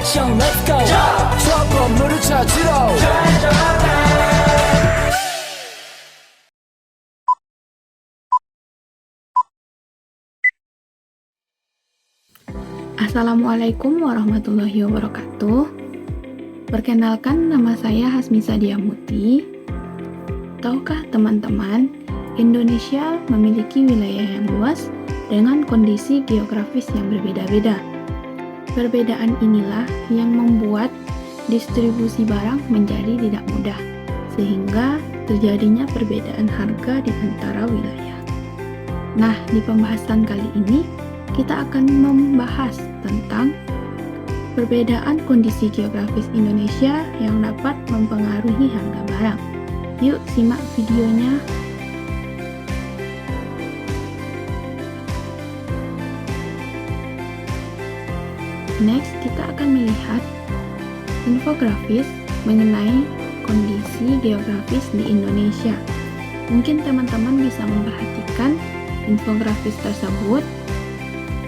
액션 let's go 저 건물을 찾으러 Assalamualaikum warahmatullahi wabarakatuh. Perkenalkan, nama saya Hasmi Sadia Muti. Tahukah teman-teman, Indonesia memiliki wilayah yang luas dengan kondisi geografis yang berbeda-beda. Perbedaan inilah yang membuat distribusi barang menjadi tidak mudah, sehingga terjadinya perbedaan harga di antara wilayah. Nah, di pembahasan kali ini, kita akan membahas tentang perbedaan kondisi geografis Indonesia yang dapat mempengaruhi harga barang. Yuk, simak videonya. Next, kita akan melihat infografis mengenai kondisi geografis di Indonesia. Mungkin teman-teman bisa memperhatikan infografis tersebut.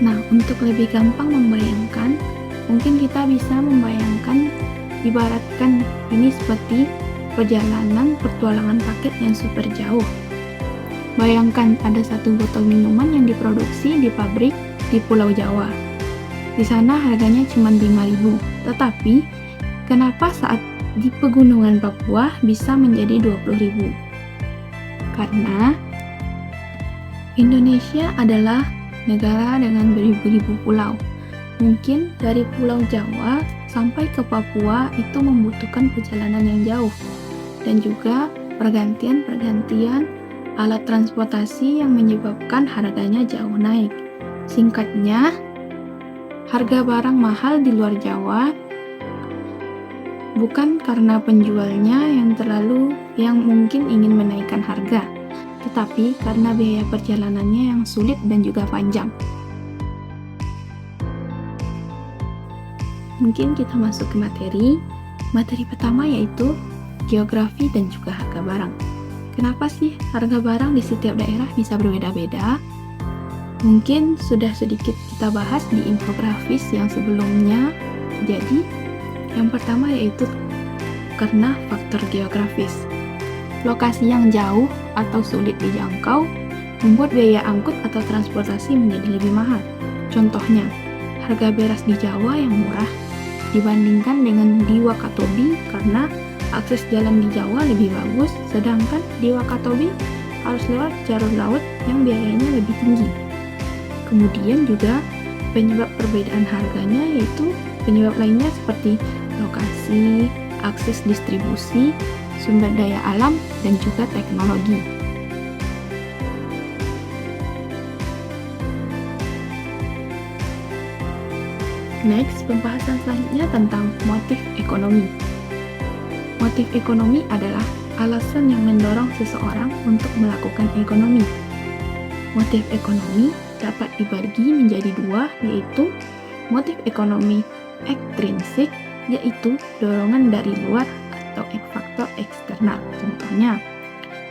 Nah, untuk lebih gampang membayangkan, mungkin kita bisa membayangkan, ibaratkan ini seperti perjalanan petualangan paket yang super jauh. Bayangkan ada satu botol minuman yang diproduksi di pabrik di Pulau Jawa. Di sana harganya cuma 5.000, tetapi kenapa saat di pegunungan Papua bisa menjadi 20.000? Karena Indonesia adalah negara dengan beribu-ribu pulau. Mungkin dari Pulau Jawa sampai ke Papua itu membutuhkan perjalanan yang jauh, dan juga pergantian alat transportasi yang menyebabkan harganya jauh naik. Singkatnya, harga barang mahal di luar Jawa bukan karena penjualnya yang mungkin ingin menaikkan harga, tetapi karena biaya perjalanannya yang sulit dan juga panjang. Mungkin kita masuk ke materi. Materi pertama yaitu geografi dan juga harga barang. Kenapa sih harga barang di setiap daerah bisa berbeda-beda? Mungkin sudah sedikit kita bahas di infografis yang sebelumnya. Jadi, yang pertama yaitu karena faktor geografis. Lokasi yang jauh atau sulit dijangkau membuat biaya angkut atau transportasi menjadi lebih mahal. Contohnya, harga beras di Jawa yang murah dibandingkan dengan di Wakatobi karena akses jalan di Jawa lebih bagus, sedangkan di Wakatobi harus lewat jalur laut yang biayanya lebih tinggi. Kemudian juga penyebab perbedaan harganya yaitu penyebab lainnya seperti lokasi, akses distribusi, sumber daya alam, dan juga teknologi. Next, pembahasan selanjutnya tentang motif ekonomi. Motif ekonomi adalah alasan yang mendorong seseorang untuk melakukan ekonomi. Motif ekonomi dapat dibagi menjadi dua, yaitu motif ekonomi ekstrinsik, yaitu dorongan dari luar atau faktor eksternal. Contohnya,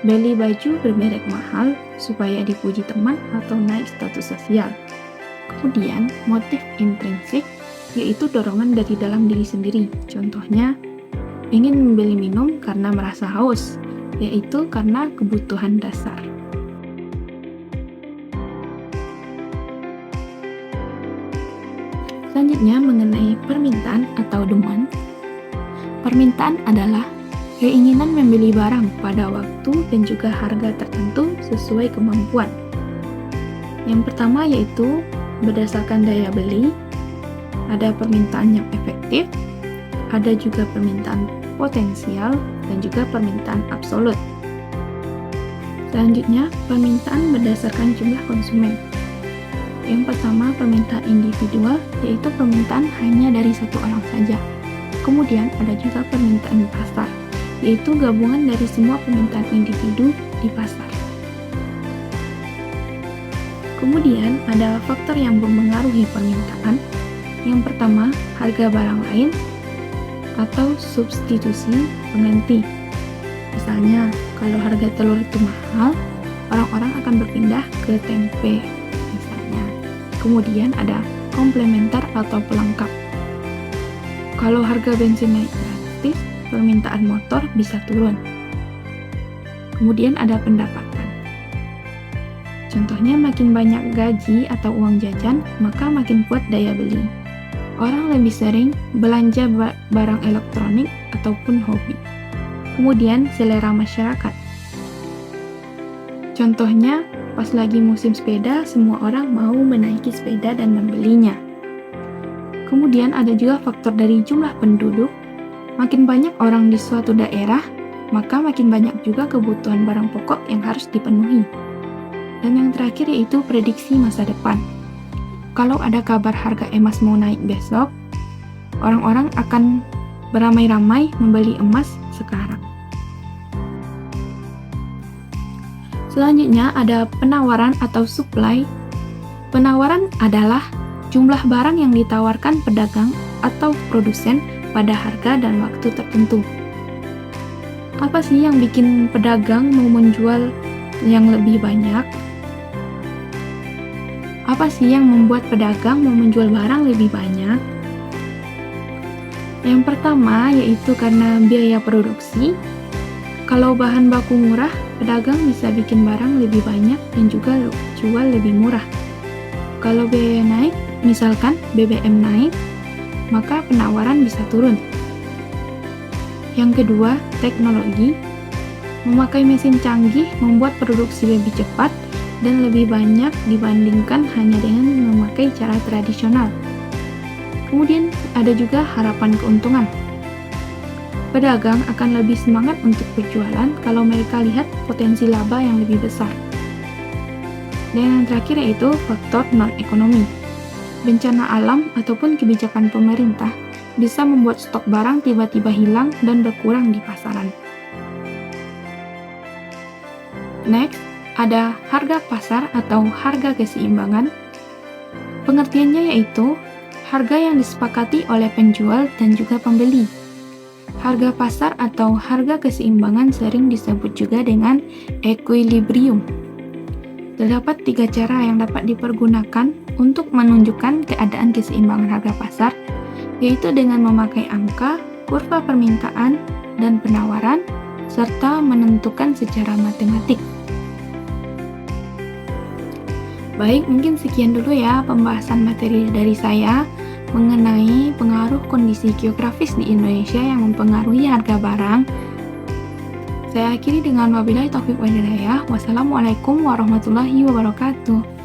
beli baju bermerek mahal supaya dipuji teman atau naik status sosial. Kemudian, motif intrinsik, yaitu dorongan dari dalam diri sendiri. Contohnya, ingin membeli minum karena merasa haus, yaitu karena kebutuhan dasar. Selanjutnya mengenai permintaan atau demand. Permintaan adalah keinginan membeli barang pada waktu dan juga harga tertentu sesuai kemampuan. Yang pertama yaitu berdasarkan daya beli, ada permintaan yang efektif, ada juga permintaan potensial, dan juga permintaan absolut. Selanjutnya, permintaan berdasarkan jumlah konsumen. Yang pertama, permintaan individual, yaitu permintaan hanya dari satu orang saja. Kemudian, ada juga permintaan pasar, yaitu gabungan dari semua permintaan individu di pasar. Kemudian, ada faktor yang mempengaruhi permintaan. Yang pertama, harga barang lain atau substitusi pengganti. Misalnya, kalau harga telur itu mahal, orang-orang akan berpindah ke tempe. Kemudian ada komplementer atau pelengkap. Kalau harga bensin naik drastis, permintaan motor bisa turun. Kemudian ada pendapatan. Contohnya makin banyak gaji atau uang jajan, maka makin kuat daya beli. Orang lebih sering belanja barang elektronik ataupun hobi. Kemudian selera masyarakat. Contohnya, pas lagi musim sepeda, semua orang mau menaiki sepeda dan membelinya. Kemudian ada juga faktor dari jumlah penduduk. Makin banyak orang di suatu daerah, maka makin banyak juga kebutuhan barang pokok yang harus dipenuhi. Dan yang terakhir yaitu prediksi masa depan. Kalau ada kabar harga emas mau naik besok, orang-orang akan beramai-ramai membeli emas sekarang. Selanjutnya ada penawaran atau supply. Penawaran adalah jumlah barang yang ditawarkan pedagang atau produsen pada harga dan waktu tertentu. Apa sih yang bikin pedagang mau menjual yang lebih banyak? Apa sih yang membuat pedagang mau menjual barang lebih banyak? Yang pertama yaitu karena biaya produksi. Kalau bahan baku murah, pedagang bisa bikin barang lebih banyak dan juga jual lebih murah. Kalau biaya naik, misalkan BBM naik, maka penawaran bisa turun. Yang kedua, teknologi. Memakai mesin canggih membuat produksi lebih cepat dan lebih banyak dibandingkan hanya dengan memakai cara tradisional. Kemudian ada juga harapan keuntungan. Pedagang akan lebih semangat untuk berjualan kalau mereka lihat potensi laba yang lebih besar. Dan yang terakhir yaitu faktor non-ekonomi. Bencana alam ataupun kebijakan pemerintah bisa membuat stok barang tiba-tiba hilang dan berkurang di pasaran. Next, ada harga pasar atau harga keseimbangan. Pengertiannya yaitu harga yang disepakati oleh penjual dan juga pembeli. Harga pasar atau harga keseimbangan sering disebut juga dengan equilibrium. Terdapat 3 cara yang dapat dipergunakan untuk menunjukkan keadaan keseimbangan harga pasar, yaitu dengan memakai angka, kurva permintaan, dan penawaran, serta menentukan secara matematik. Baik, mungkin sekian dulu ya pembahasan materi dari saya mengenai pengaruh kondisi geografis di Indonesia yang mempengaruhi harga barang. Saya akhiri dengan wabillahi taufiq wal hidayah. Wassalamualaikum warahmatullahi wabarakatuh.